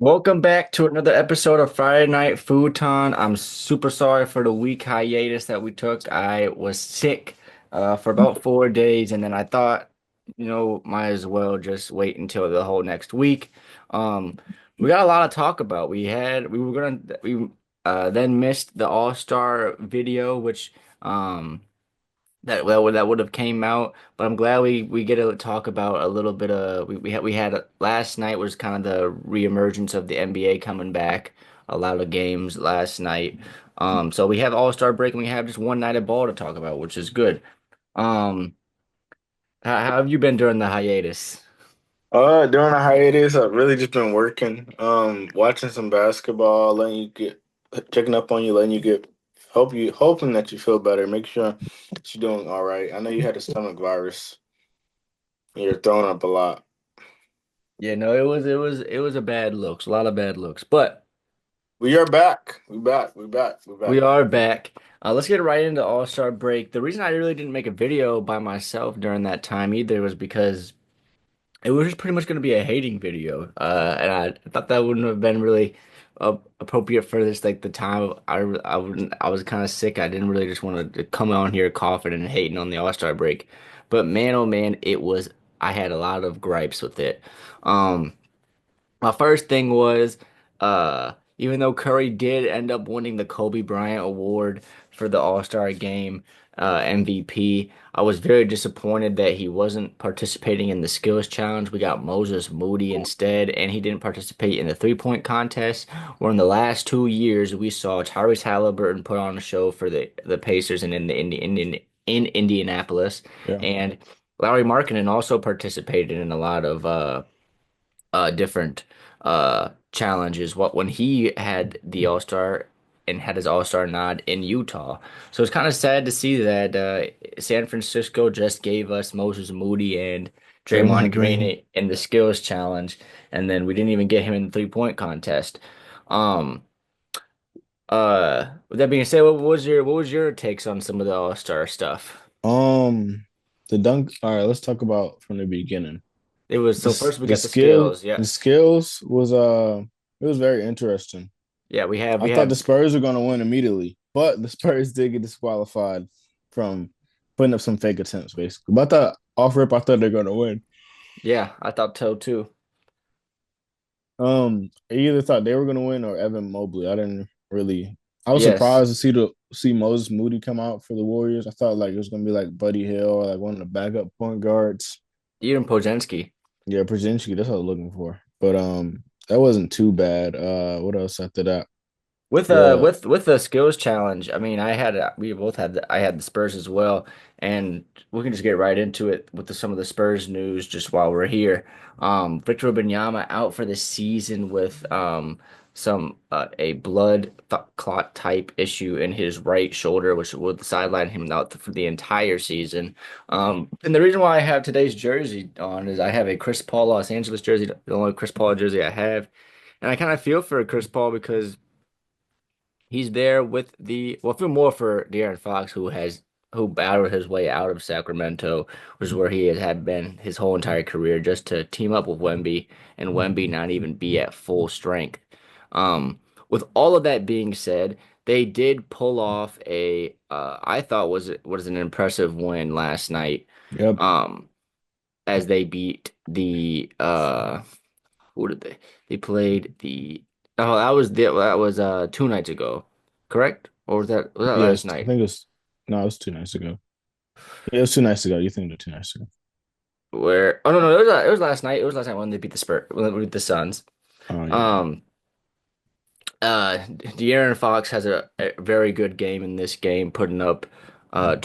Welcome back to another episode of Friday Night Futon. I'm super sorry for the week hiatus that we took. I was sick for about 4 days, and then I thought, might as well just wait until the whole next week. Um, we got a lot to talk about. We then missed the All-Star video, which that would have came out, but I'm glad we get to talk about a little bit of we had last night was kind of the reemergence of the NBA coming back. A lot of games last night. So we have All-Star break and we have just one night of ball to talk about, which is good. Um, how have you been during the hiatus? During the hiatus, I've really just been working, watching some basketball, checking up on you, letting you get, hoping that you feel better. Make sure that you're doing all right. I know you had a stomach virus. You're throwing up a lot. Yeah, no, it was a bad looks, a lot of bad looks, but We are back. We back. We back. We we back. are back. Let's get right into All-Star break. The reason I really didn't make a video by myself during that time either was because it was just pretty much going to be a hating video, and I thought that wouldn't have been really appropriate for this. Like the time, I wouldn't. I was kind of sick. I didn't really just want to come on here coughing and hating on the All-Star break. But man, oh man, it was. I had a lot of gripes with it. Um, my first thing was, even though Curry did end up winning the Kobe Bryant Award for the All-Star Game, MVP, I was very disappointed that he wasn't participating in the skills challenge. We got Moses Moody instead, and he didn't participate in the three-point contest. Where in the last 2 years, we saw Tyrese Halliburton put on a show for the Pacers and in Indianapolis, Yeah. and Larry Markkinen also participated in a lot of different challenges. What when he had the All-Star and had his All-Star nod in Utah. So it's kind of sad to see that San Francisco just gave us Moses Moody and Draymond Draymond Green Green. in the skills challenge, and then we didn't even get him in the three-point contest. Um, with that being said, what was your takes on some of the All-Star stuff? Um, the dunk. All right, let's talk about from the beginning. It was so This first we the got the skill skills. Yeah. the skills was it was very interesting. Yeah, we have I we thought the have Spurs were going to win immediately, but the Spurs did get disqualified from putting up some fake attempts, basically. But I thought off rip, I thought they're going to win. yeah, I thought so too. I either thought they were going to win or Evan Mobley. I didn't really. I was Yes. surprised to see Moses Moody come out for the Warriors. I thought like it was going to be like Buddy Hill or like one of the backup point guards. Even Pojenski. Yeah, Brzezinski, that's what I was looking for. But that wasn't too bad. What else after that? With The the skills challenge, I mean, we both had I had the Spurs as well, and we can just get right into it with some of the Spurs news just while we're here. Victor Wembanyama out for the season with some a blood th clot type issue in his right shoulder, which would sideline him out for the entire season. And the reason why I have today's jersey on is I have a Chris Paul Los Angeles jersey, the only Chris Paul jersey I have, and I kind of feel for Chris Paul because. He's there with I feel more for De'Aaron Fox, who battled his way out of Sacramento, which is where he has had been his whole entire career, just to team up with Wemby and Wemby not even be at full strength. With all of that being said, they did pull off I thought was an impressive win last night. Yep. Um, as they beat the who did they? They played the. Oh, that was 2 nights ago, correct? Or was that last Yes, I night? think it was no, it was 2 nights ago. Yeah, it was 2 nights ago. You think it was 2 nights ago? Where oh no, it was last night. It was last night when they beat the Spurs when they beat the Suns. Oh yeah. Um De'Aaron Fox has a very good game in this game, putting up I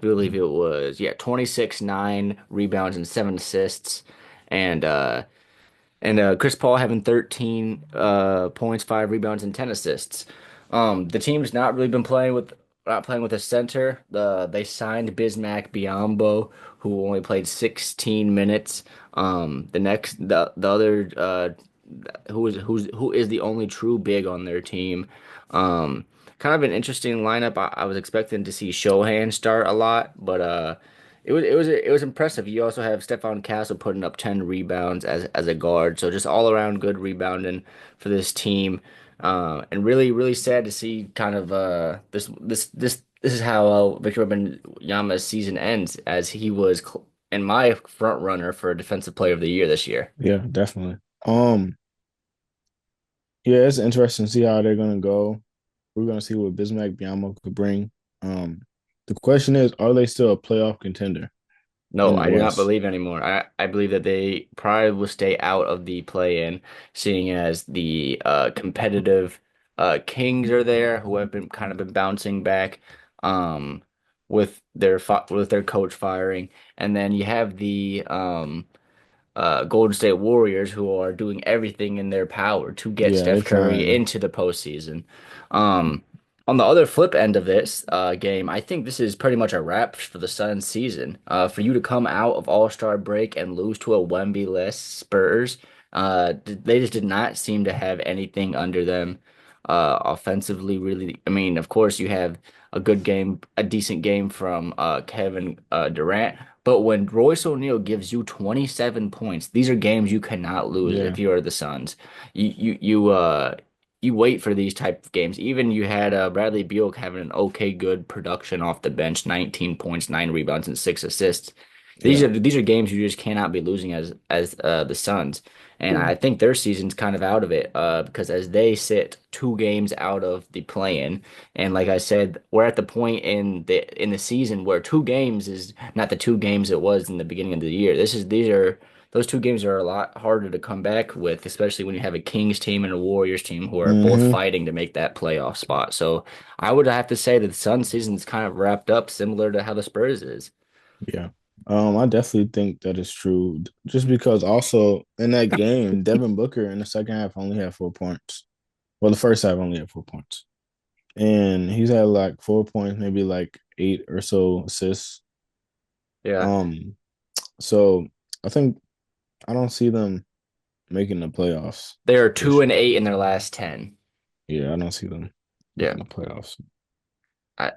believe it was 26, 9 rebounds and 7 assists. And Chris Paul having 13 points, 5 rebounds, and 10 assists. The team's not playing with a center. They signed Bismack Biyombo, who only played 16 minutes. The other who is the only true big on their team. Kind of an interesting lineup. I was expecting to see Shohan start a lot, but it was impressive. You also have Stefan Castle putting up 10 rebounds as a guard, so just all around good rebounding for this team. And really sad to see kind of this is how Victor Wembanyama's season ends, as he was in my front runner for Defensive Player of the Year this year. Yeah, definitely. Um, yeah, it's interesting to see how they're gonna go. We're gonna see what Bismack Biyama could bring. Um, the question is, are they still a playoff contender No, in the I do not West? believe anymore. I believe that they probably will stay out of the play-in, seeing as the competitive Kings are there, who have been kind of been bouncing back um, with their coach firing, and then you have the Golden State Warriors, who are doing everything in their power to get Yeah, they're Steph Curry trying. into the postseason. Um, on the other flip end of this game, I think this is pretty much a wrap for the Suns season. For you to come out of All-Star break and lose to a Wemby-less Spurs, they just did not seem to have anything under them offensively. Really, I mean, of course, you have a good game, a decent game from Kevin Durant. But when Royce O'Neal gives you 27 points, these are games you cannot lose if Yeah. you are the Suns. You wait for these type of games. Even you had Bradley Beal having an okay good production off the bench, 19 points, 9 rebounds, and 6 assists. These Yeah. are these are games you just cannot be losing as the Suns. And I think their season's kind of out of it because as they sit 2 games out of the play-in, and like I said, we're at the point in the season where 2 games is not the 2 games it was in the beginning of the year. These are those 2 games are a lot harder to come back with, especially when you have a Kings team and a Warriors team who are both Mm-hmm. fighting to make that playoff spot. So I would have to say that the Sun season's kind of wrapped up, similar to how the Spurs is. Yeah. I definitely think that is true. Just because also in that game, Devin Booker in the second half only had 4 points. Well, the first half only had 4 points. And he's had like 4 points, maybe like eight or so assists. Yeah, Um, so I think I don't see them making the playoffs they are for two and sure. eight in their last 10. Yeah, I don't see them Yeah. making the playoffs. I,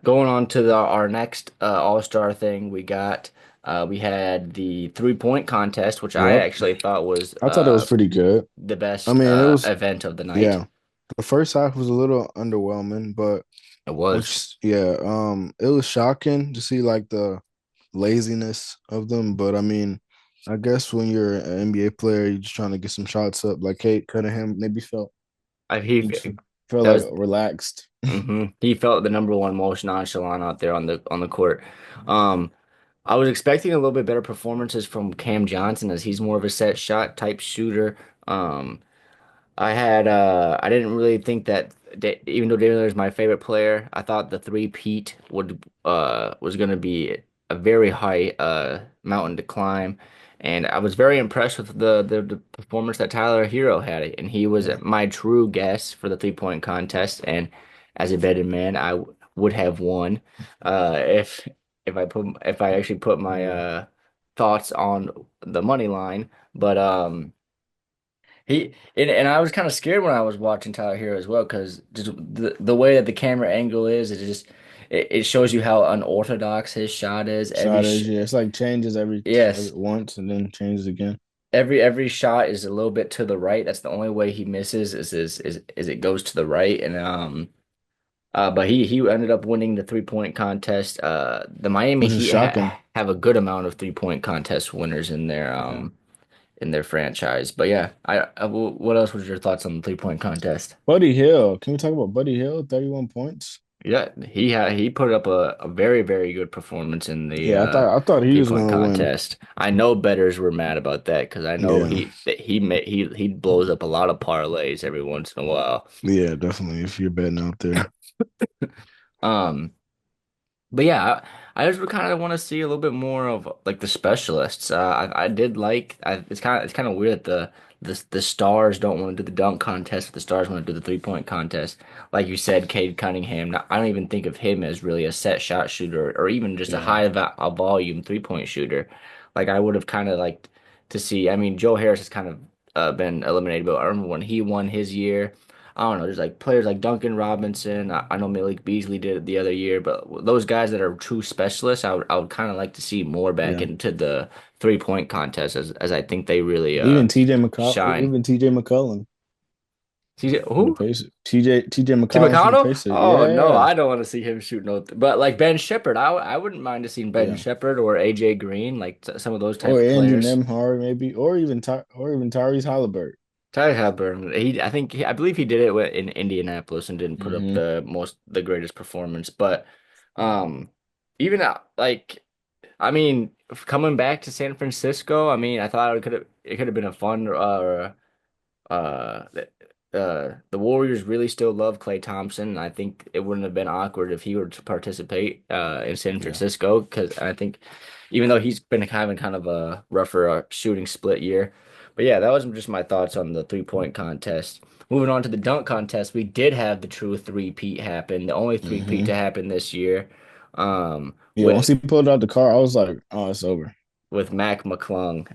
going on to our next All-Star thing, we had the 3-point contest, which I Yep. actually thought was I thought it was pretty good. the I best mean, it was event of the night. yeah. The first half was a little underwhelming, but It was. which yeah, it was shocking to see like the laziness of them. But I mean, I guess when you're an NBA player, you're just trying to get some shots up. Like Kate Cunningham maybe He he just felt that like was relaxed. he felt the number one most nonchalant out there on the court. Um, I was expecting a little bit better performances from Cam Johnson as he's more of a set shot type shooter. Um, I didn't really think that even though Damian Lillard is my favorite player, I thought the three-peat would was going to be a very high mountain to climb, and I was very impressed with the performance that Tyler Hero had, and he was Yeah. my true guess for the 3-point contest. And as a betting man, would have won if I actually put my thoughts on the money line, but and I was kind of scared when I was watching Tyler Hero as well because just the way that the camera angle is, it shows you how unorthodox his shot is. Shot is yeah, it's like changes every Yes, once and then changes again. every shot is a little bit to the right. That's the only way he misses is it goes to the right. And but he ended up winning the 3-point contest. The Miami Which is Heat shocking. have a good amount of 3-point contest winners Yeah. in their franchise. But yeah, what else was your thoughts on the 3-point contest? Buddy Hill. Can we talk about Buddy Hill? 31 points. Yeah, he put up a very good performance in the Yeah, I thought he was 3-point gonna win. contest. I know bettors were mad about that because I know Yeah. he blows up a lot of parlays every once in a while. Yeah, definitely. If you're betting out there. Um, But yeah, I just kind of want to see a little bit more of like the specialists. I did like it's kind of weird that the stars don't want to do the dunk contest, but the stars want to do the 3-point contest. Like you said, Cade Cunningham. I don't even think of him as really a set shot shooter or even just Yeah. a volume 3-point shooter. Like I would have kind of liked to see. I mean, Joe Harris has kind of been eliminated, but I remember when he won his year. I don't know, there's like players like Duncan Robinson. I know Malik Beasley did it the other year, but those guys that are true specialists, I would kind of like to see more back Yeah. into the 3-point contest as I think they really shine. Even TJ McCollum for the Who? Pacers. TJ Tim McCollum for the McConnell? Pacers. Oh no, Yeah. I don't want to see him shoot no. But like Ben Shepherd, I wouldn't mind to seeing Ben Yeah. Shepherd or AJ Green, like some of those type Or of Andrew players. Nemhard maybe, or even Tyrese Halliburton. Tyler Hepburn, I believe he did it in Indianapolis and didn't put up Hmm. the greatest performance. But um, even like I mean, coming back to San Francisco, I mean, I thought it could have been a fun uh the Warriors really still love Klay Thompson. And I think it wouldn't have been awkward if he were to participate in San Yeah. Francisco because I think even though he's been having kind of a rougher shooting split year. But yeah, that was just my thoughts on the 3-point contest. Moving on to the dunk contest, we did have the true three-peat happen, the only three-peat to Hmm. happen this year. Yeah. Once With he pulled out the car, I was like, oh, it's over. Mac McClung.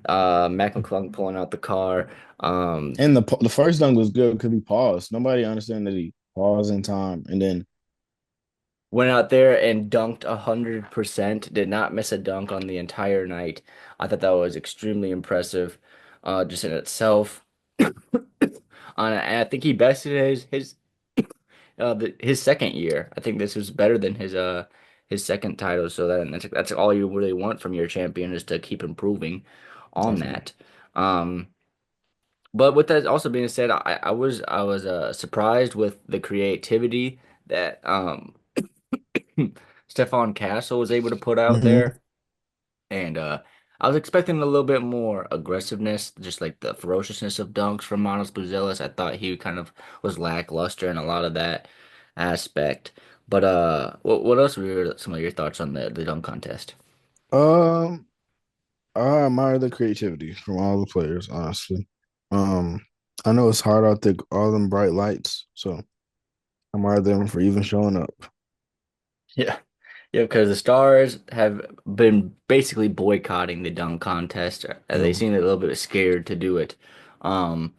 Mac McClung pulling out the car. Um, And the first dunk was good because he paused. Nobody understand that he paused in time, and then Went out there and dunked 100%. Did not miss a dunk on the entire night. I thought that was extremely impressive, just in itself. And I think he bested his second year. I think this was better than his second title. So that's all you really want from your champion is to keep improving on definitely. that. Um, but with that also being said, I was surprised with the creativity that Stefan Castle was able to put out Hmm. there. And I was expecting a little bit more aggressiveness, just like the ferociousness of dunks from Manos Buzelis. I thought he kind of was lackluster in a lot of that aspect. But what else were some of your thoughts on the dunk contest? Um, I admire the creativity from all the players, honestly. Um, I know it's hard out there, all them bright lights, so I admire them for even showing up. Yeah. Yeah, because the Stars have been basically boycotting the dunk contest. They Yeah. seem a little bit scared to do it. Um,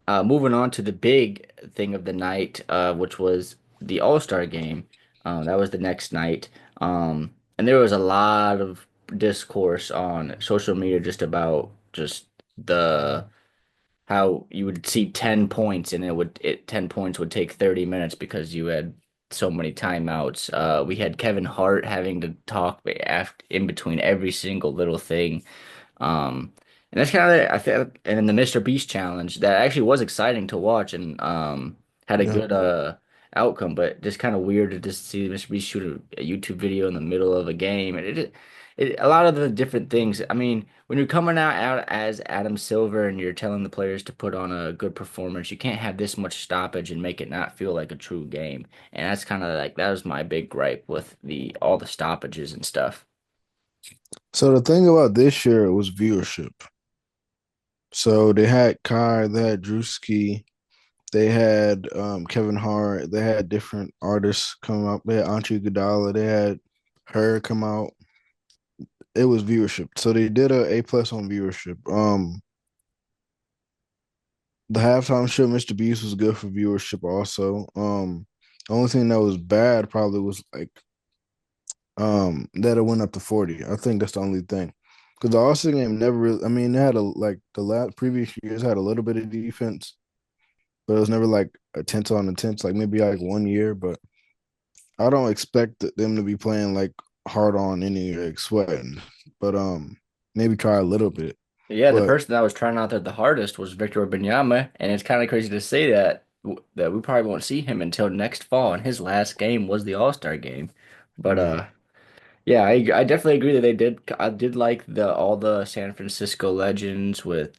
Moving on to the big thing of the night, which was the All-Star game. That was the next night. And there was a lot of discourse on social media just about just the how you would see 10 points and 10 points would take 30 minutes because you had so many timeouts. We had Kevin Hart having to talk after, in between every single little thing. Um, and that's kind of I feel, and then the Mr. Beast challenge that actually was exciting to watch and had a Yeah. good outcome, but just kind of weird to just see Mr. Beast shoot a YouTube video in the middle of a game, and a lot of the different things. I mean, when you're coming out as Adam Silver and you're telling the players to put on a good performance, you can't have this much stoppage and make it not feel like a true game. And that's kind of like that was my big gripe with the all the stoppages and stuff. So the thing about this year was viewership. So they had Kai, they had Drewski, they had Kevin Hart, they had different artists come up. They had Andre Iguodala, they had her come out. It was viewership. So they did a plus on viewership. The halftime show, Mr. Beast was good for viewership also. The only thing that was bad probably was like that it went up to 40. I think that's the only thing. Because the All-Star game never really, I mean, it had the last previous years had a little bit of defense, but it was never like a tenth on a tenth, like maybe like 1 year. But I don't expect them to be playing like hard on any like sweating, but maybe try a little bit. Yeah, the But person that was trying out there the hardest was Victor Wembanyama, and it's kind of crazy to say that we probably won't see him until next fall, and his last game was the All-Star game. But yeah, yeah, I definitely agree that they did. I did like the all the San Francisco legends with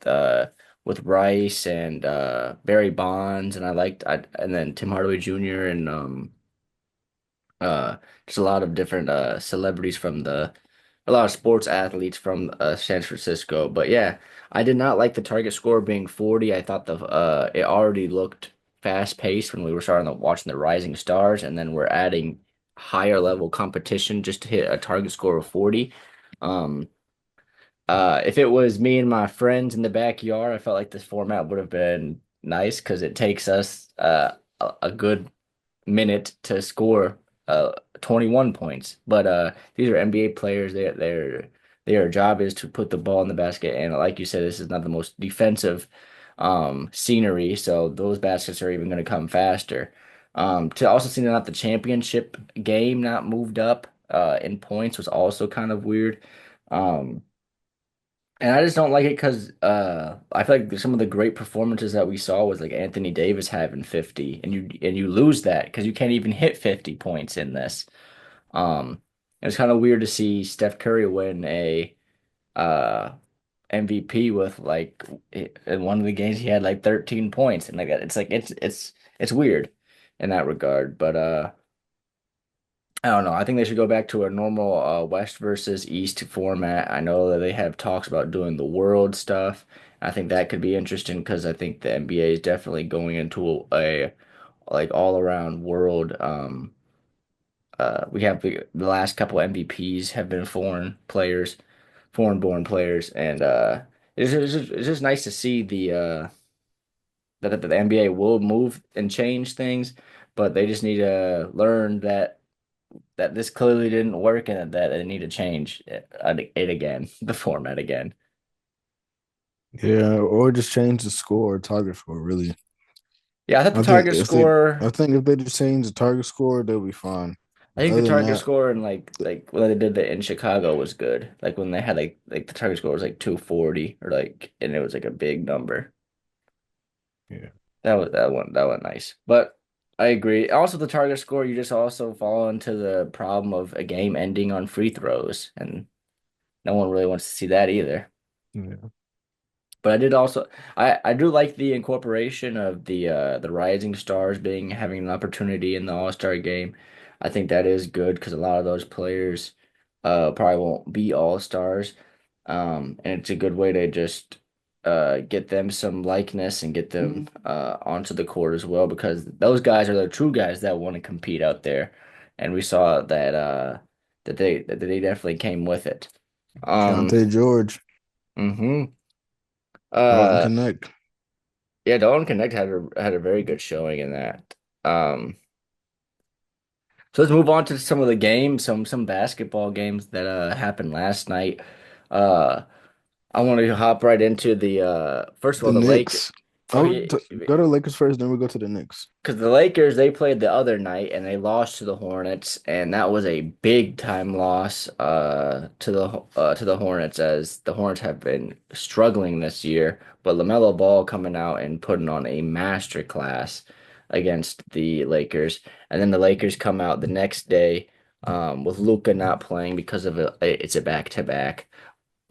Rice and Barry Bonds, and and then Tim Hardaway Jr. and uh, just a lot of different celebrities from a lot of sports athletes from San Francisco. But yeah, I did not like the target score being 40. I thought the it already looked fast paced when we were starting watching the Rising Stars, and then we're adding higher level competition just to hit a target score of 40. Um, if it was me and my friends in the backyard, I felt like this format would have been nice because it takes us a good minute to score 21 points. But these are NBA players. Their job is to put the ball in the basket. And like you said, this is not the most defensive scenery, so those baskets are even going to come faster. To also see that the championship game not moved up in points was also kind of weird. Um, and I just don't like it because I feel like some of the great performances that we saw was like Anthony Davis having 50, and you lose that because you can't even hit 50 points in this. Um, it's kind of weird to see Steph Curry win a uh MVP with like in one of the games he had like 13 points and like it's like it's weird in that regard. But I don't know. I think they should go back to a normal West versus East format. I know that they have talks about doing the world stuff. I think that could be interesting because I think the NBA is definitely going into a like all around world. We have the last couple MVPs have been foreign players, foreign born players, and it's just nice to see that the NBA will move and change things, but they just need to learn that this clearly didn't work and that they need to change it again, the format again. Yeah, or just change the score, target score, really. Yeah, I thought the I think target if they score. I think if they just change the target score, they'll be fine. I think the Other than target that, score and like when they did that in Chicago was good. Like when they had like the target score was like 240 or like and it was like a big number. yeah. That went nice. But I agree. Also the target score, you just also fall into the problem of a game ending on free throws, and no one really wants to see that either. Yeah. But I did also I do like the incorporation of the Rising Stars being having an opportunity in the All-Star game. I think that is good because a lot of those players probably won't be All-Stars. And it's a good way to just get them some likeness and get them onto the court as well because those guys are the true guys that want to compete out there. And we saw that they definitely came with it. Um, Keontae George, mhm. Dalton Uh Connect. Yeah, Dalton Connect had a very good showing in that. Um, so let's move on to some of the games, some basketball games that happened last night. Uh, I want to hop right into the first of all The the Lake. Knicks. Oh Oh, yeah, go to Lakers first, then we go to the Knicks. because the Lakers they played the other night and they lost to the Hornets, and that was a big time loss to the Hornets as the Hornets have been struggling this year. But LaMelo Ball coming out and putting on a master class against the Lakers, and then the Lakers come out the next day with Luka not playing because of it's a back to back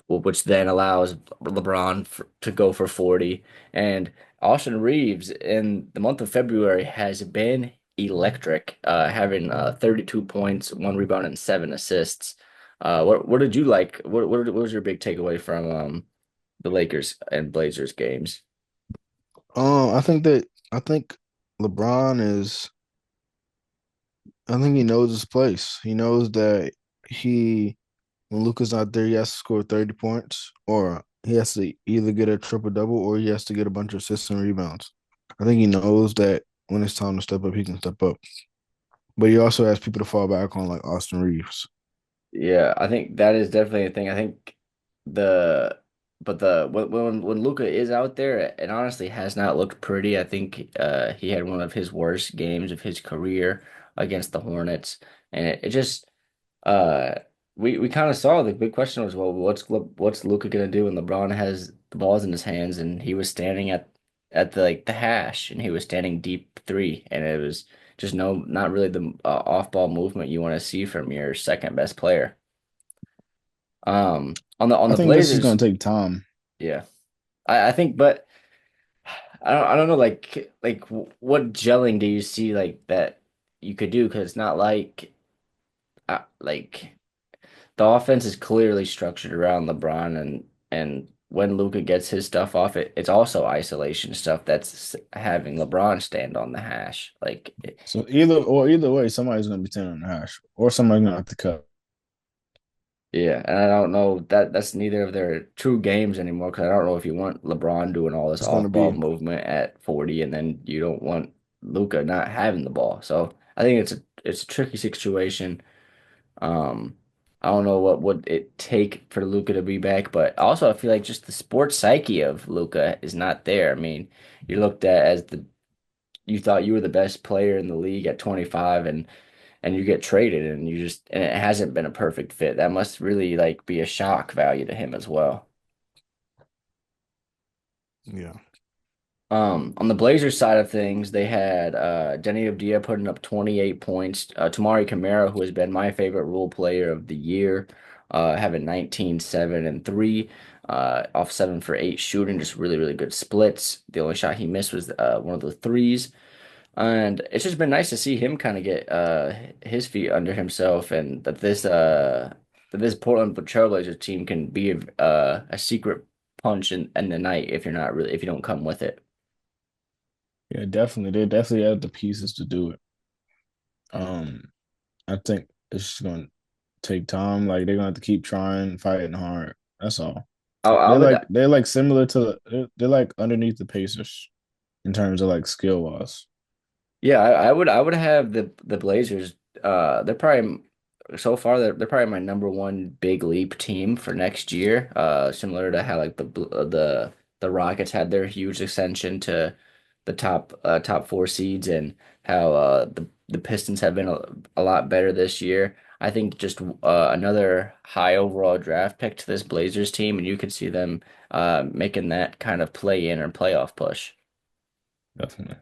which then allows LeBron to go for 40. And Austin Reeves in the month of February has been electric, having 32 points, one rebound, and seven assists. What did you like? What was your big takeaway from the Lakers and Blazers games? I think LeBron is. I think he knows his place. He knows that he when Luka's not there, he has to score 30 points, or he has to either get a triple double or he has to get a bunch of assists and rebounds. I think he knows that when it's time to step up, he can step up. But he also has people to fall back on, like Austin Reeves. Yeah, I think that is definitely a thing. I think the but the when Luca is out there, it honestly has not looked pretty. I think he had one of his worst games of his career against the Hornets, and it just uh we kind of saw the big question was, well, what's Luca gonna do when LeBron has the balls in his hands, and he was standing at the like the hash, and he was standing deep three, and it was just not really the off ball movement you want to see from your second best player. On I the think this is Blazers, going to take time. yeah, I think, but I don't know, what gelling do you see like that you could do? Because it's not like the offense is clearly structured around LeBron, and when Luka gets his stuff off, it's also isolation stuff that's having LeBron stand on the hash. So either way, somebody's going to be 10 on the hash, or somebody's going to have to cut. Yeah, and I don't know that that's neither of their true games anymore because I don't know if you want LeBron doing all this It's gonna off-ball be movement at 40 and then you don't want Luca not having the ball. So I think it's a tricky situation. Um, I don't know what would it take for Luca to be back, but also I feel like just the sports psyche of Luca is not there. I mean, you're looked at as the you thought you were the best player in the league at 25 and you get traded and you just and it hasn't been a perfect fit. That must really like be a shock value to him as well. yeah. On the Blazers side of things, they had Denny Avdia putting up 28 points. Tamari Camara, who has been my favorite role player of the year, having 19, 7, and 3, off 7 for 8 shooting, just really, really good splits. The only shot he missed was one of the threes. And it's just been nice to see him kind of get his feet under himself and that this Portland Trailblazers team can be a secret punch in the night if you're not really if you don't come with it. Yeah, definitely. They definitely have the pieces to do it. Um, I think it's just gonna take time. Like they're gonna have to keep trying, fighting hard. That's all. I They're would like they're like similar to they're like underneath the Pacers in terms of like skill wise. Yeah, I would have the Blazers. They're probably so far they're probably my number one big leap team for next year. Similar to how like the Rockets had their huge ascension to the top four seeds, and how the Pistons have been a lot better this year. I think just another high overall draft pick to this Blazers team, and you could see them making that kind of play in or playoff push. Definitely.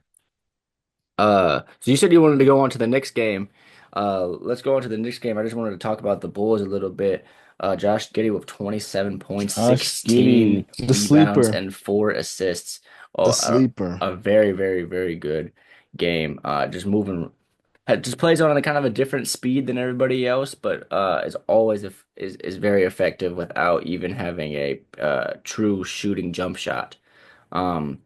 So you said you wanted to go on to the Knicks game. Let's go on to the Knicks game. I just wanted to talk about the Bulls a little bit. Josh Giddey with 27 points, Josh 16 Giddey, the rebounds, sleeper, and 4 assists. Oh, the sleeper. a very, very, very good game. Just moving, just plays on a kind of a different speed than everybody else, but is always is very effective without even having a true shooting jump shot. Um,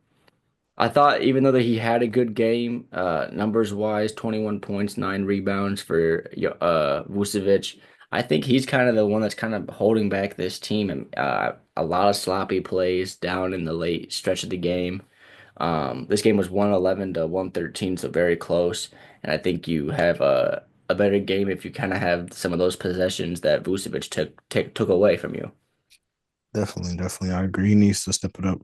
I thought even though that he had a good game, numbers wise, 21 points, 9 rebounds for Vucevic. I think he's kind of the one that's kind of holding back this team and a lot of sloppy plays down in the late stretch of the game. This game was 111 to 113, so very close. And I think you have a better game if you kind of have some of those possessions that Vucevic took away from you. Definitely, definitely. I agree. He needs to step it up.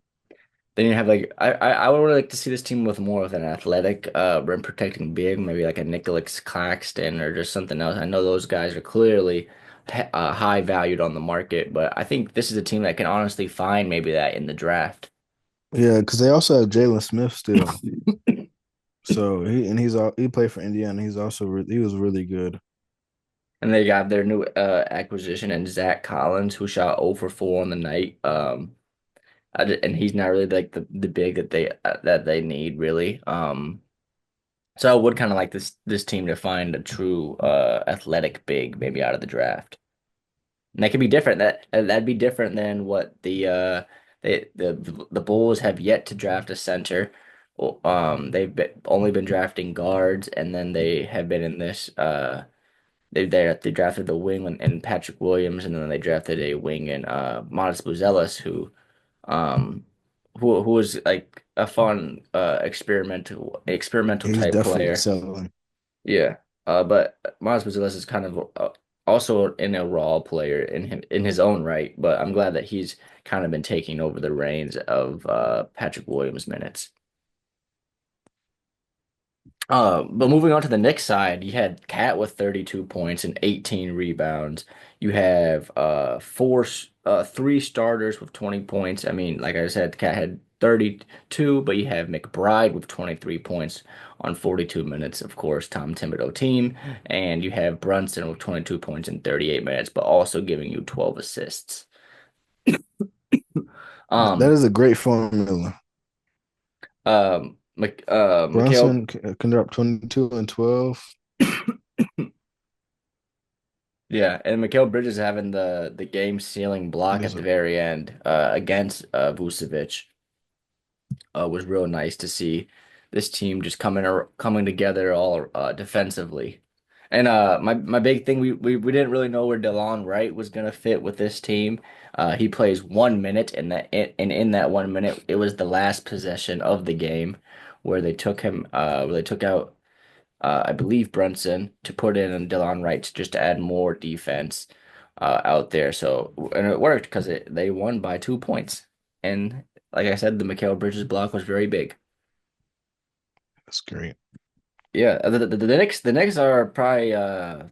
They didn't have like I would really like to see this team with more of an athletic rim protecting big, maybe like a Nicholas Claxton or just something else. I know those guys are clearly high valued on the market, but I think this is a team that can honestly find maybe that in the draft. Yeah, because they also have Jalen Smith still. So he played for Indiana. He was really good. And they got their new acquisition and Zach Collins, who shot 0 for 4 on the night. And he's not really like the big that they need really. So I would kind of like this team to find a true athletic big maybe out of the draft. And that could be different. That'd be different than what the Bulls have yet to draft a center. Only been drafting guards, and then they have been in this. They drafted the wing in Patrick Williams, and then they drafted a wing in Modest Buzelis, um who was like a fun experimental He's type definitely player. excelling. Yeah. But Miles Bazelis is kind of also in a raw player in his own right, but I'm glad that he's kind of been taking over the reins of Patrick Williams minutes. But moving on to the Knicks side, you had Cat with 32 points and 18 rebounds. You have three starters with 20 points. I mean, like I said, Cat had 32, but you have McBride with 23 points on 42 minutes, of course, Tom Thibodeau team, and you have Brunson with 22 points in 38 minutes, but also giving you 12 assists. That Um, is a great formula. Mikhail Brunson can drop 22 and 12. Yeah, and Mikal Bridges having the game sealing block There's at the a very end against Vucevic was real nice to see this team just coming together all defensively. And my big thing we didn't really know where DeLon Wright was gonna fit with this team. He plays 1 minute and in that 1 minute it was the last possession of the game where they took him where they took out I believe Brunson to put in DeLon Wright just to add more defense out there. So and it worked because they won by 2 points. And like I said, the Mikal Bridges block was very big. That's great. Yeah, the Knicks are probably the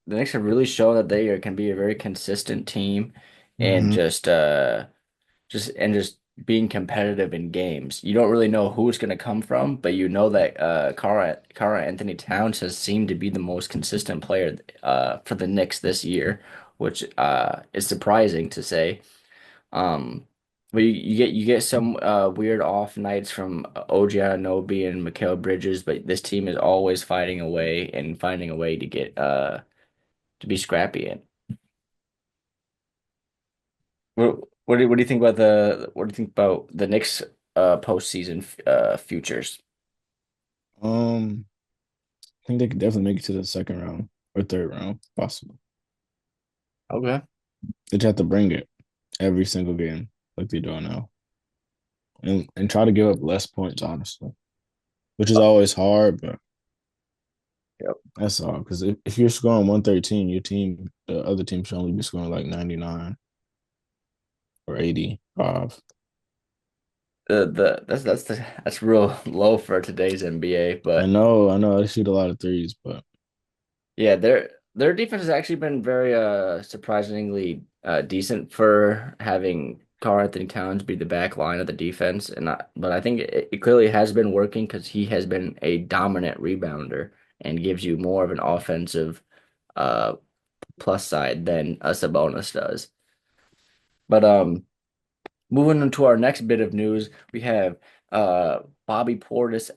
Knicks have really shown that can be a very consistent team and Hmm. just being competitive in games. You don't really know who it's going to come from, but you know that Karl Anthony Towns has seemed to be the most consistent player for the Knicks this year, which is surprising to say. Um, but you get some weird off nights from OG Anunoby and Mikal Bridges, but this team is always fighting away and finding a way to get to be scrappy in. What do you think about the Knicks postseason futures? Um, I think they could definitely make it to the second round or third round, possible. Okay. They just have to bring it every single game like they do now, and try to give up less points, honestly, which is always hard, but Yep. that's all. Because if you're scoring 113, the other team should only be scoring like 99 or 85. That's real low for today's NBA, but I know, I shoot a lot of threes, but yeah, their defense has actually been very surprisingly decent for having Karl Anthony Towns be the back line of the defense, but I think it clearly has been working because he has been a dominant rebounder and gives you more of an offensive uh plus side than a Sabonis does. But moving into our next bit of news, we have Bobby Portis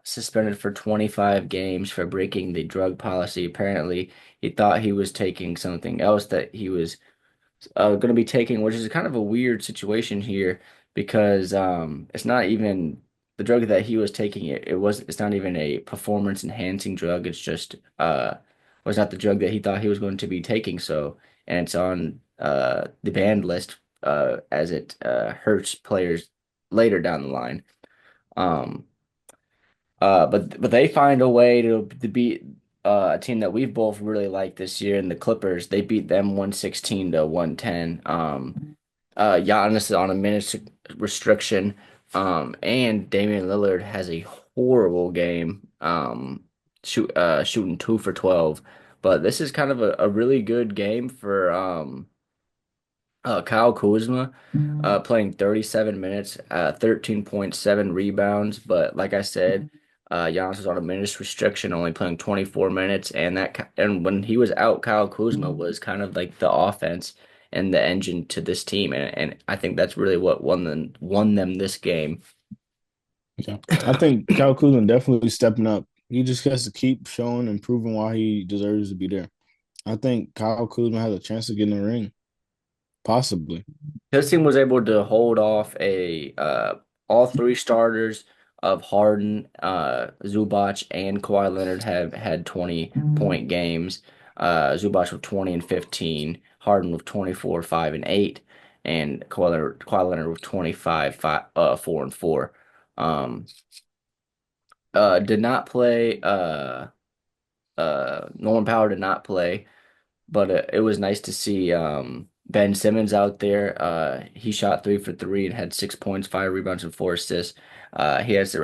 suspended for 25 games for breaking the drug policy. Apparently, he thought he was taking something else that he was going to be taking, which is kind of a weird situation here because it's not even the drug that he was taking. It's not even a performance enhancing drug. It's just was not the drug that he thought he was going to be taking. So, and it's on the banned list as it hurts players later down the line. Um, but they find a way to beat a team that we've both really liked this year in the Clippers. They beat them 116 to 110. Giannis is on a minutes restriction. And Damian Lillard has a horrible game. Shooting 2 for 12. But this is kind of a really good game for Kyle Kuzma, playing 37 minutes, 13.7 rebounds. But like I said, Giannis was on a minutes restriction, only playing 24 minutes, and when he was out, Kyle Kuzma was kind of like the offense and the engine to this team, and I think that's really what won them this game. yeah, I think Kyle Kuzma definitely stepping up. He just has to keep showing and proving why he deserves to be there. I think Kyle Kuzma has a chance to get in the ring, possibly. His team was able to hold off a all three starters of Harden, Zubac, and Kawhi Leonard have had 20-point games. Zubac with 20 and 15, Harden with 24, 5 and 8, and Kawhi Leonard with 25, 5, 4 and 4. Um, did not play. Norman Powell did not play. But it was nice to see Ben Simmons out there. He shot 3 for 3 and had 6 points, 5 rebounds, and 4 assists. He had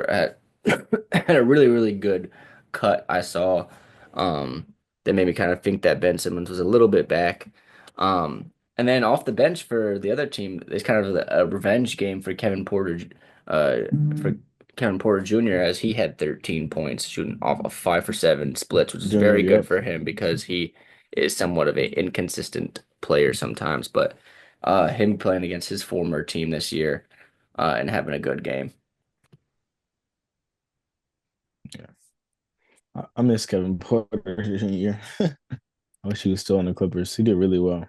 a really, really good cut I saw that made me kind of think that Ben Simmons was a little bit back. And then off the bench for the other team, it's kind of a revenge game uh, for Kevin Porter Jr. as he had 13 points, shooting off of 5 for 7 splits, which is Junior, very good yep. for him because he is somewhat of an inconsistent player sometimes. But him playing against his former team this year and having a good game. Yeah. I miss Kevin Porter Jr. I wish he was still on the Clippers. He did really well.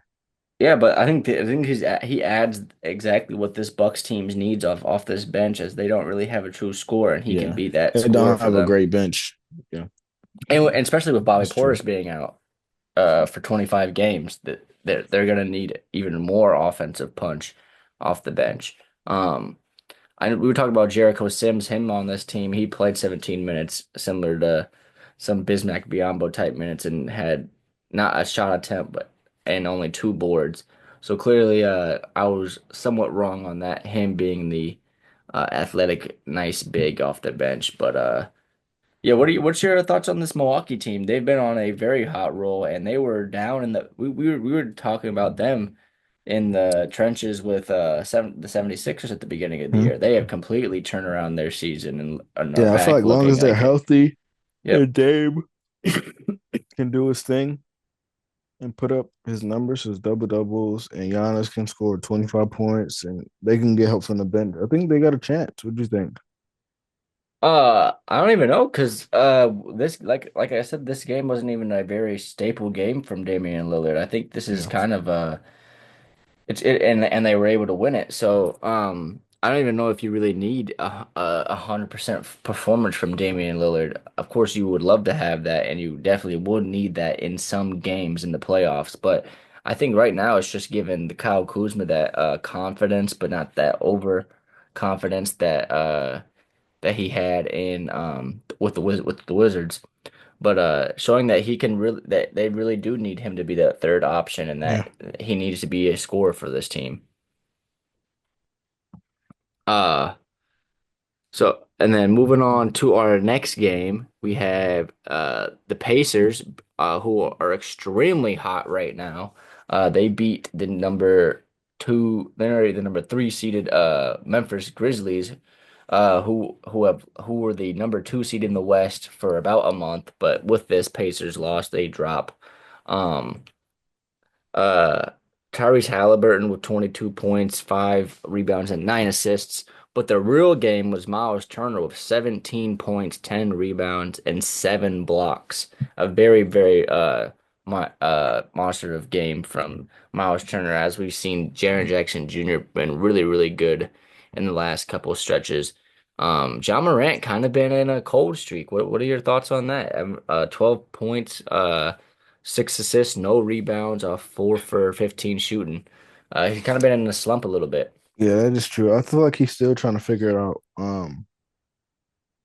Yeah, but I think he adds exactly what this Bucks teams needs off this bench as they don't really have a true scorer and he can Yeah. be that They scorer don't for have a them. great bench. Yeah. and especially with Bobby That's true. Portis being out for 25 games, that they're gonna need even more offensive punch off the bench. Um, we were talking about Jericho Sims, him on this team. He played 17 minutes, similar to some Bismack Biyombo type minutes, and had not a shot attempt, but and only two boards. So clearly, I was somewhat wrong on that. Him being the athletic, nice big off the bench, but yeah. What's your thoughts on this Milwaukee team? They've been on a very hot roll, and they were down in the. We were talking about them in the trenches with the 76ers at the beginning of the Hmm. year. They have completely turned around their season and are Yeah, I feel back like long looking as they're like it. healthy Yep. and Dame can do his thing and put up his numbers, his double doubles, and Giannis can score 25 points and they can get help from the bench. I think they got a chance. What do you think? I don't even know because this like I said, this game wasn't even a very staple game from Damian Lillard. I think this is Yeah. kind of and they were able to win it. So I don't even know if you really need a 100% performance from Damian Lillard. Of course, you would love to have that, and you definitely would need that in some games in the playoffs. But I think right now it's just giving the Kyle Kuzma that confidence, but not that over confidence that he had in with the Wizards. But showing that he can really that they really do need him to be that third option and Yeah. that he needs to be a scorer for this team. Uh and then moving on to our next game, we have the Pacers who are extremely hot right now. They beat the number two, they're the number three seeded Memphis Grizzlies, who were the number two seed in the West for about a month, but with this Pacers loss, they drop. Um, uh, Tyrese Halliburton with 22 points, 5 rebounds, and 9 assists. But the real game was Miles Turner with 17 points, 10 rebounds, and 7 blocks. A very, very monster of game from Miles Turner, as we've seen Jaren Jackson Jr. been really, really good in the last couple of stretches. John Morant kind of been in a cold streak. What are your thoughts on that? 12 points, 6 assists, no rebounds, 4 for 15 shooting. He's kind of been in a slump a little bit. Yeah, that is true. I feel like he's still trying to figure it out.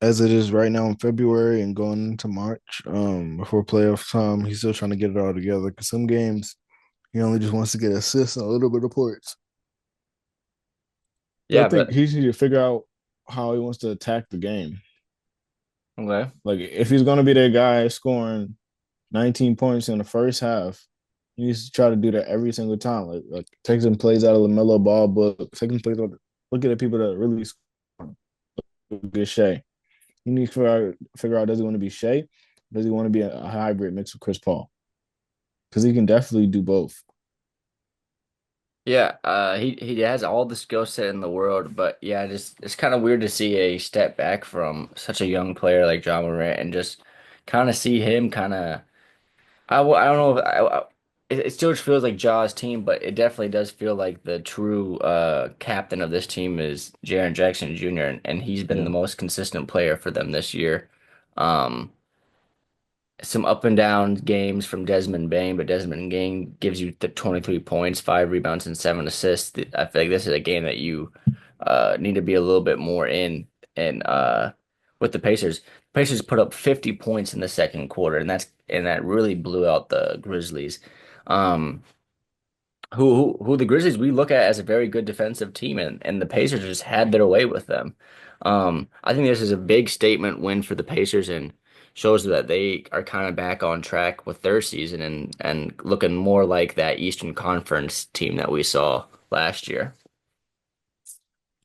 As it is right now in February and going into March, before playoff time, he's still trying to get it all together. Because some games he only just wants to get assists and a little bit of points. So I Yeah, think but he needs to figure out how he wants to attack the game. okay. Like if he's gonna be that guy scoring 19 points in the first half, he needs to try to do that every single time. Like take some plays out of the Melo Ball book, take some plays out. Look at the people that really score. Look at Shea. He needs to figure out does he want to be Shea? Does he want to be a hybrid mix with Chris Paul? Because he can definitely do both. Yeah, he has all the skill set in the world, but yeah, just it's kind of weird to see a step back from such a young player like John Morant and just kind of see him kind of. I don't know if it still feels like Ja's team, but it definitely does feel like the true captain of this team is Jaren Jackson Jr. and he's been the Yeah, most consistent player for them this year. Um, some up and down games from Desmond Bain, but Desmond Bain gives you the 23 points, 5 rebounds, and 7 assists. I feel like this is a game that you need to be a little bit more in and with the Pacers. Pacers put up 50 points in the second quarter, and that really blew out the Grizzlies. Um, who the Grizzlies we look at as a very good defensive team, and the Pacers just had their way with them. I think this is a big statement win for the Pacers and shows that they are kind of back on track with their season and looking more like that Eastern Conference team that we saw last year.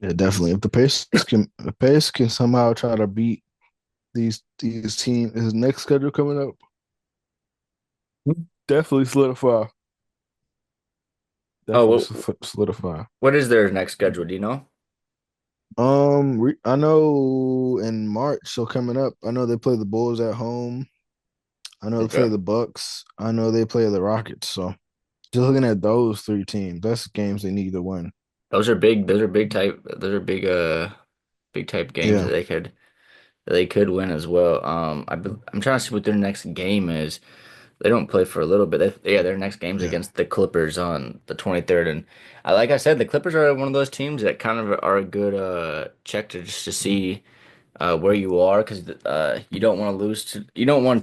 yeah, definitely. If the Pacers can somehow try to beat these teams, his next schedule coming up, definitely solidify. Oh, Definitely solidify. what is their next schedule? Do you know? I know in March, so coming up, I know they play the Bulls at home. I know they play Okay. the Bucks. I know they play the Rockets. So just looking at those three teams, that's games they need to win. Those are big type, those are big type games that Yeah, they could. they could win as well. I'm trying to see what their next game is. They don't play for a little bit. Yeah, their next game's Yeah, against the Clippers on the 23rd, and like I said, the Clippers are one of those teams that kind of are a good check to just to see where you are because you don't want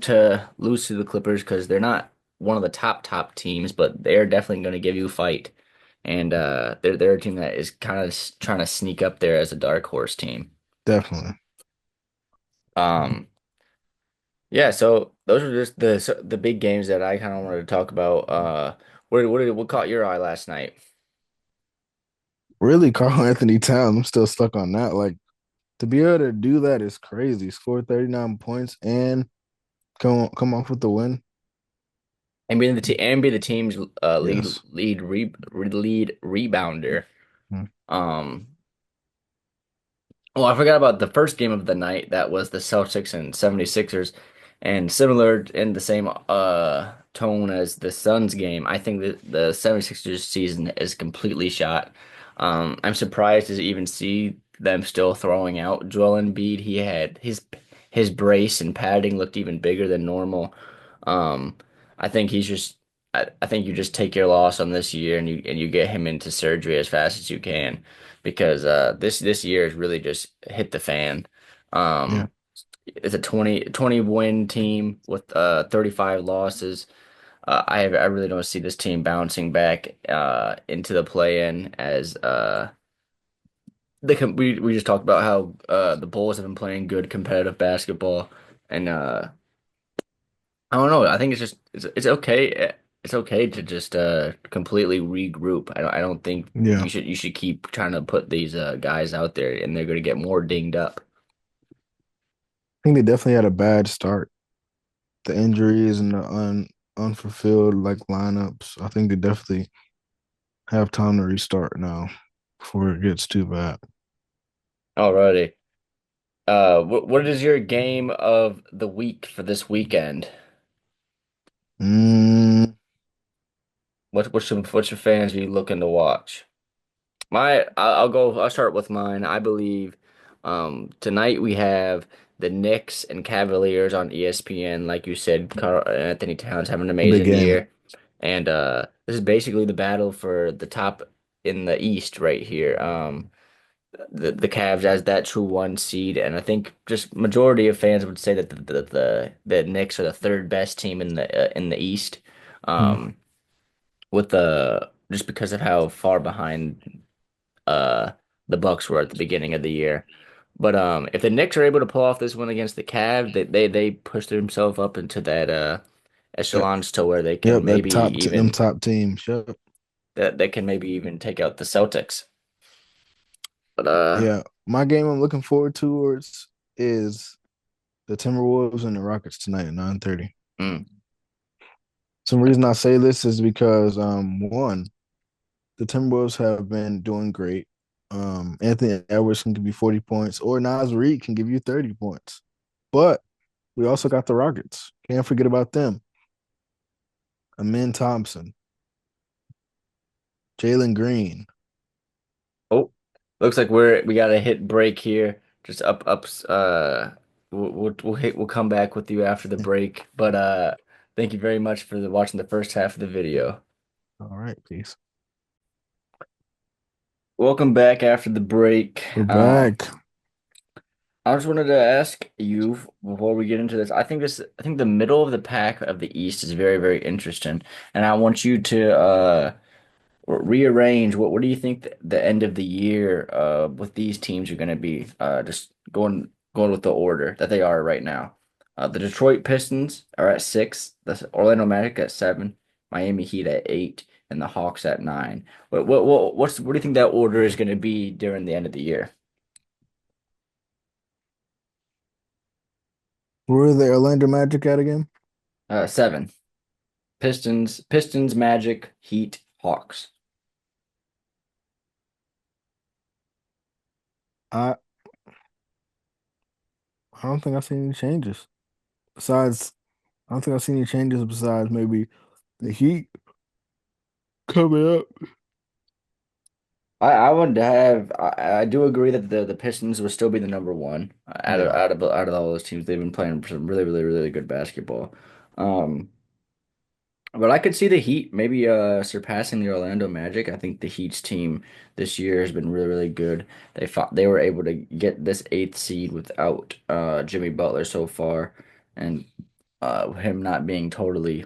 to lose to the Clippers because they're not one of the top teams, but they're definitely going to give you a fight, and they're a team that is kind of trying to sneak up there as a dark horse team. definitely. Um, yeah, so those are just the big games that I kind of wanted to talk about. What caught your eye last night? Really, Carl Anthony Towns. I'm still stuck on that. Like to be able to do that is crazy. Score 39 points and come off with the win. And be the team's Yes. lead rebounder. Hmm. Um, Well, I forgot about the first game of the night. That was the Celtics and 76ers. And similar in the same tone as the Suns game, I think that the 76ers season is completely shot. I'm surprised to even see them still throwing out Joel Embiid. He had his brace and padding looked even bigger than normal. Um, I think I think you just take your loss on this year and you get him into surgery as fast as you can because this year has really just hit the fan. Yeah. Um, it's a 20 win team with 35 losses. I really don't see this team bouncing back into the play-in as we just talked about how the Bulls have been playing good competitive basketball and I don't know. I think it's okay. It's okay to just completely regroup. I don't think Yeah. you should keep trying to put these guys out there and they're going to get more dinged up. I think they definitely had a bad start. The injuries and the unfulfilled like lineups. I think they definitely have time to restart now before it gets too bad. Alrighty. What is your game of the week for this weekend? Mm, What's your fans be looking to watch? I'll start with mine. I believe tonight we have the Knicks and Cavaliers on ESPN. Like you said, Carl Anthony Towns having an big amazing game. year. And this is basically the battle for the top in the East right here. The Cavs as that true one seed, and I think just majority of fans would say that the Knicks are the third best team in the East. Mm. Um, with the just because of how far behind uh the Bucks were at the beginning of the year. But if the Knicks are able to pull off this win against the Cavs, they push themselves up into that Yep. echelons to where they Yep. can maybe Them even top teams. Yep. that they can maybe even take out the Celtics. But Yeah. My game I'm looking forward towards is the Timberwolves and the Rockets tonight at 9:30. mm, Some reason I say this is because one, the Timberwolves have been doing great. Anthony Edwards can give you 40 points, or Naz Reid can give you 30 points. But we also got the Rockets. Can't forget about them. Amin Thompson, Jalen Green. oh, looks like we got a hit break here. Just ups. We'll come back with you after the break. But thank you very much for watching the first half of the video. All right, peace. Welcome back after the break. We're back. I just wanted to ask you before we get into this. I think the middle of the pack of the East is very interesting, and I want you to rearrange. What do you think the end of the year with these teams are going to be? Just going with the order that they are right now. The Detroit Pistons are at 6, the Orlando Magic at 7, Miami Heat at 8, and the Hawks at 9. What do you think that order is going to be during the end of the year? Where are the Orlando Magic at again? 7. Pistons, Magic, Heat, Hawks. I I don't think I've seen any changes. Besides, I don't think I've seen any changes besides maybe the Heat coming up. I would have. I do agree that the Pistons would still be the number one Yeah, out of all those teams. They've been playing some really good basketball. Um, but I could see the Heat maybe surpassing the Orlando Magic. I think the Heat's team this year has been really good. They were able to get this eighth seed without Jimmy Butler so far, and him not being totally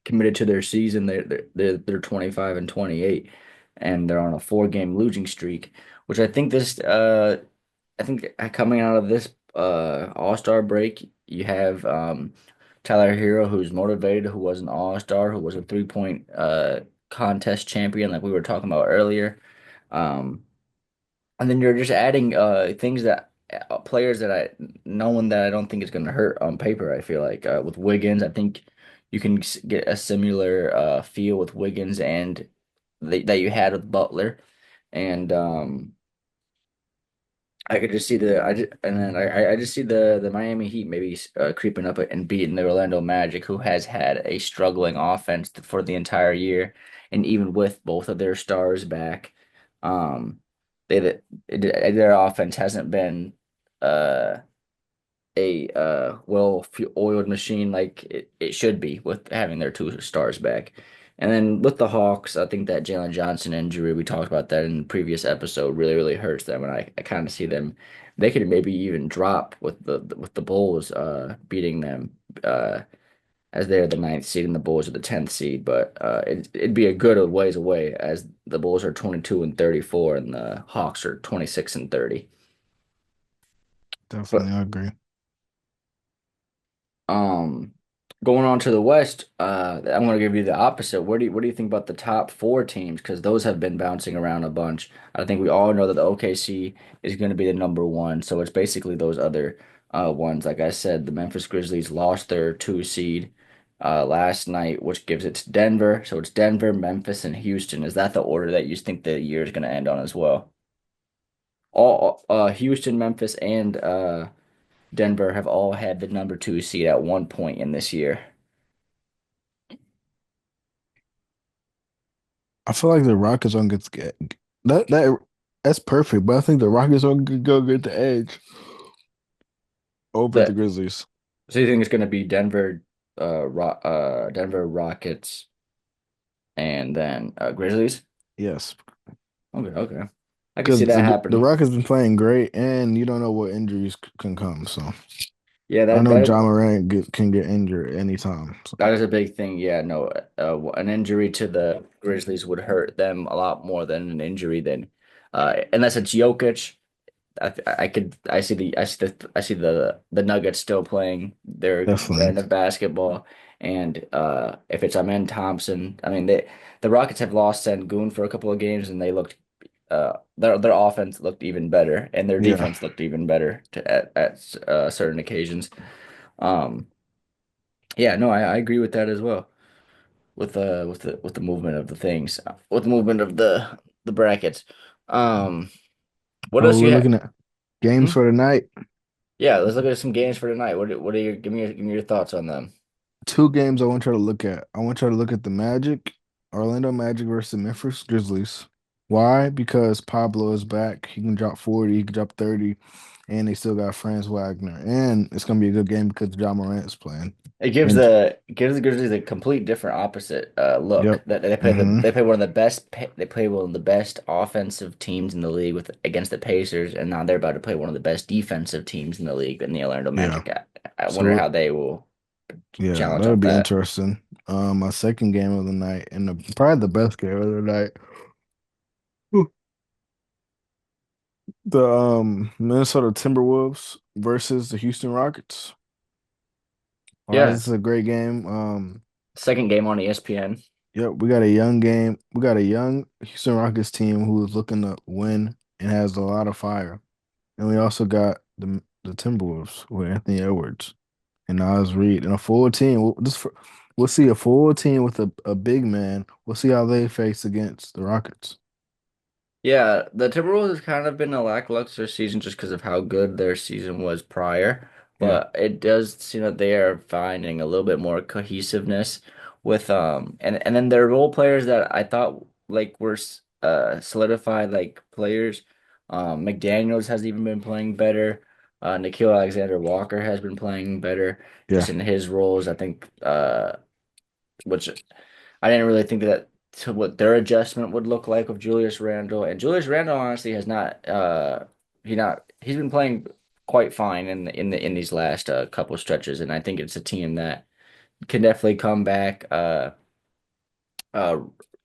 committed to their season. They're 25 and 28, and they're on a four-game losing streak, which I think coming out of this All-Star break, you have Tyler Hero, who's motivated, who was an All-Star, who was a three-point contest champion, like we were talking about earlier. Um, and then you're just adding things that players that no one that I don't think is going to hurt on paper. I feel like with Wiggins, I think you can get a similar feel with Wiggins and that you had with Butler, and I could just see I just see the Miami Heat maybe creeping up and beating the Orlando Magic, who has had a struggling offense for the entire year, and even with both of their stars back, um, their offense hasn't been uh a well-oiled machine like it should be with having their two stars back. And then with the Hawks, I think that Jalen Johnson injury, we talked about that in the previous episode, really hurts them. And I kind of see them, they could maybe even drop with the Bulls beating them as they're the ninth seed and the Bulls are the 10th seed. But it'd be a good ways away as the Bulls are 22 and 34 and the Hawks are 26 and 30. definitely, But I agree. Um, going on to the West, I'm going to give you the opposite. What do you think about the top four teams? Because those have been bouncing around a bunch. I think we all know that the OKC is going to be the number one. So it's basically those other ones. Like I said, the Memphis Grizzlies lost their two seed last night, which gives it to Denver. So it's Denver, Memphis, and Houston. Is that the order that you think the year is going to end on as well? All Houston, Memphis, and Denver have all had the number two seed at one point in this year. I feel like the Rockets are going to get that's perfect, but I think the Rockets are going to go get the edge over the That Grizzlies. so you think it's going to be Denver Rockets, and then Grizzlies? Yes, Okay. I can see because that the happening. Rockets been playing great, and you don't know what injuries can come. So Yeah, I know John Morant can get injured anytime. So that is a big thing. Yeah, no, an injury to the Grizzlies would hurt them a lot more than an injury than, unless it's Jokic. I see the Nuggets still playing their definitely, brand of basketball, and if it's Amen Thompson, I mean the Rockets have lost Sengun for a couple of games, and they looked their offense looked even better, and their yeah. defense looked even better at certain occasions. Um, yeah, no, I agree with that as well. With the movement of the things, with the movement of the brackets. Um, what Oh, else we're you have? looking at games for tonight. Yeah, let's look at some games for tonight. What are your give me your thoughts on them? Two games I want you to look at. I want you to look at the Magic, Orlando Magic versus Memphis Grizzlies. Why? Because Pablo is back. He can drop 40, he can drop 30, and they still got Franz Wagner. And it's gonna be a good game because John Morant is playing. And It gives the Grizzlies a complete different opposite look. yep. That Hmm. they play one of the best they play one of the best offensive teams in the league with against the Pacers, and now they're about to play one of the best defensive teams in the league in the Orlando Yeah. Magic. I wonder So how they will yeah, challenge that'll off be that. interesting. My second game of the night and probably the best game of the night. The Minnesota Timberwolves versus the Houston Rockets. Why is Yeah, this a great game? second game on ESPN. Yep, we got a young game. We got a young Houston Rockets team who is looking to win and has a lot of fire. And we also got the Timberwolves with Anthony Edwards and Nas Reed and a full team. We'll see a full team with a big man. We'll see how they face against the Rockets. Yeah, the Timberwolves have kind of been a lackluster season just because of how good their season was prior. Yeah, But it does seem that they are finding a little bit more cohesiveness with and then their role players that I thought like solidified like players. McDaniels has even been playing better. Nikhil Alexander Walker has been playing better Yeah. just in his roles. I think which I didn't really think that to what their adjustment would look like with Julius Randle. And Julius Randle honestly has he's been playing quite fine in these last couple stretches, and I think it's a team that can definitely come back uh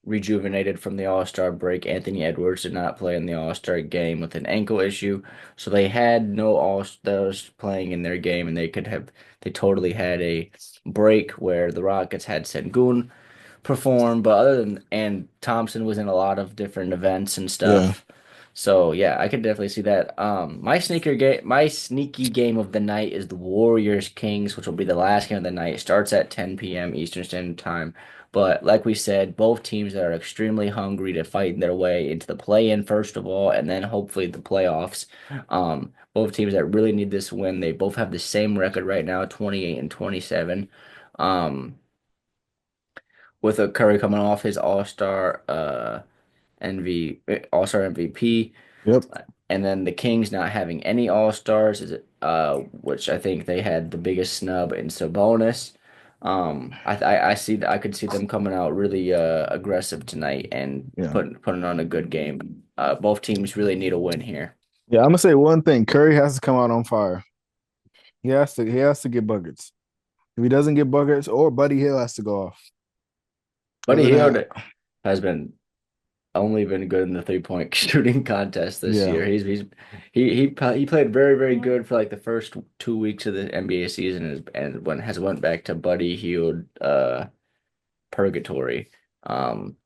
rejuvenated from the All-Star break. Anthony Edwards did not play in the All-Star game with an ankle issue, so they had no All-Stars playing in their game, and they totally had a break where the Rockets had Sengun perform, but other than and Thompson was in a lot of different events and Yeah. stuff. So yeah, I could definitely see that. My sneaky game of the night is the Warriors Kings, which will be the last game of the night. It starts at 10 p.m. Eastern Standard Time. But like we said, both teams that are extremely hungry to fight their way into the play-in first of all, and then hopefully the playoffs. Both teams that really need this win. They both have the same record right now, 28 and 27. Um, with a Curry coming off his All-Star MVP, Yep. and then the Kings not having any All-Stars which I think they had the biggest snub in Sabonis. I could see them coming out really aggressive tonight and Yeah. putting on a good game. Both teams really need a win here. Yeah. I'm gonna say one thing. Curry has to come out on fire. He has to get buckets. If he doesn't get buckets, or Buddy Hill has to go off. Buddy Other than Hield that, has been only been good in the 3-point shooting contest this yeah. year. He played very good for like the first 2 weeks of the NBA season and went back to Buddy Hield purgatory. Um,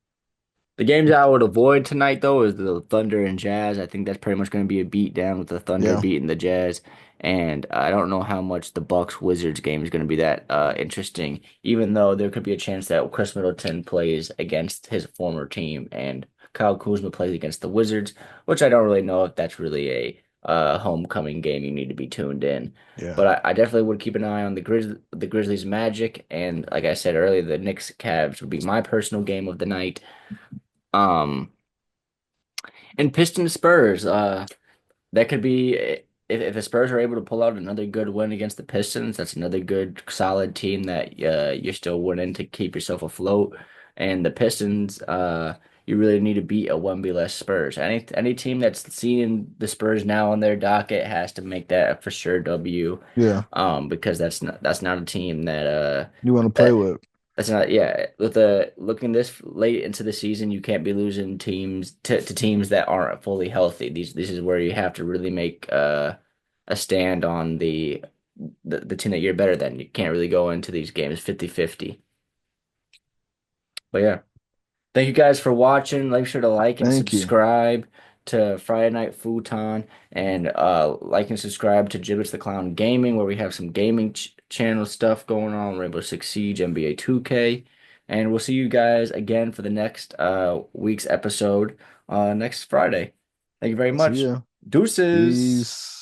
the games I would avoid tonight, though, is the Thunder and Jazz. I think that's pretty much going to be a beat down with the Thunder Yeah. beating the Jazz. And I don't know how much the Bucks Wizards game is going to be that interesting, even though there could be a chance that Chris Middleton plays against his former team and Kyle Kuzma plays against the Wizards, which I don't really know if that's really a homecoming game you need to be tuned in. Yeah. But I definitely would keep an eye on the Grizzlies Magic, and like I said earlier, the Knicks Cavs would be my personal game of the night. Um, and Pistons Spurs, that could be if the Spurs are able to pull out another good win against the Pistons, that's another good solid team that you're still winning to keep yourself afloat. And the Pistons, you really need to beat a one B less Spurs. Any team that's seeing the Spurs now on their docket has to make that a for sure W. Yeah. Because that's not a team You want to play that with? that's not, yeah. With the looking this late into the season, you can't be losing teams to teams that aren't fully healthy. This is where you have to really make a stand on the team that you're better than. You can't really go into these games 50-50. But yeah, thank you guys for watching. Make sure to like and Thank you. subscribe to Friday Night Futon and like and subscribe to Gibbets the Clown Gaming, where we have some gaming channel stuff going on, Rainbow Six Siege, NBA 2K. And we'll see you guys again for the next week's episode next Friday. Thank you very See much. ya. Deuces. Peace.